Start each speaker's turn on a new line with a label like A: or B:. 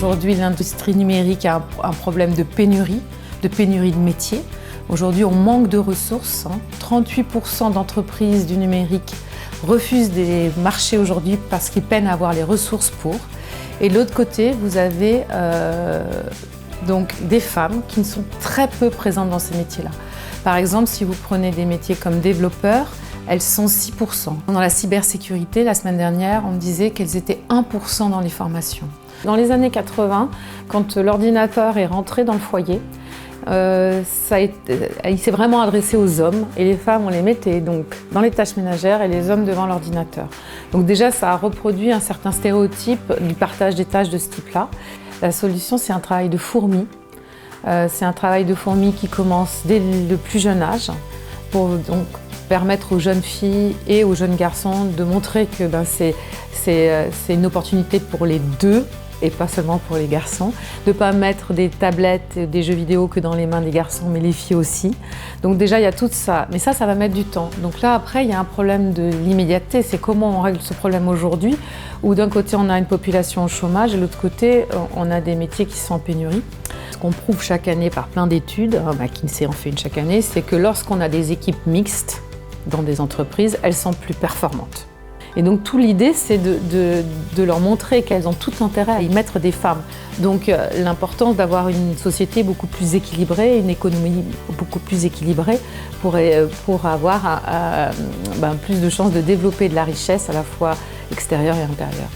A: Aujourd'hui, l'industrie numérique a un problème de pénurie de métiers. Aujourd'hui, on manque de ressources. 38% d'entreprises du numérique refusent des marchés aujourd'hui parce qu'ils peinent à avoir les ressources pour. Et de l'autre côté, vous avez donc des femmes qui ne sont très peu présentes dans ces métiers-là. Par exemple, si vous prenez des métiers comme développeurs, elles sont 6%. Dans la cybersécurité, la semaine dernière, on me disait qu'elles étaient 1% dans les formations. Dans les années 80, quand l'ordinateur est rentré dans le foyer, il s'est vraiment adressé aux hommes et les femmes, on les mettait donc dans les tâches ménagères et les hommes devant l'ordinateur. Donc déjà, ça a reproduit un certain stéréotype du partage des tâches de ce type-là. La solution, c'est un travail de fourmi. C'est un travail de fourmi qui commence dès le plus jeune âge pour donc permettre aux jeunes filles et aux jeunes garçons de montrer que c'est une opportunité pour les deux et pas seulement pour les garçons, de ne pas mettre des tablettes et des jeux vidéo que dans les mains des garçons, mais les filles aussi. Donc déjà, il y a tout ça, mais ça va mettre du temps. Donc là, après, il y a un problème de l'immédiateté, c'est comment on règle ce problème aujourd'hui, où d'un côté, on a une population au chômage, et de l'autre côté, on a des métiers qui sont en pénurie. Ce qu'on prouve chaque année par plein d'études, McKinsey en fait une chaque année, c'est que lorsqu'on a des équipes mixtes dans des entreprises, elles sont plus performantes. Et donc, toute l'idée, c'est de leur montrer qu'elles ont tout intérêt à y mettre des femmes. Donc, l'importance d'avoir une société beaucoup plus équilibrée, une économie beaucoup plus équilibrée pour avoir plus de chances de développer de la richesse à la fois extérieure et intérieure.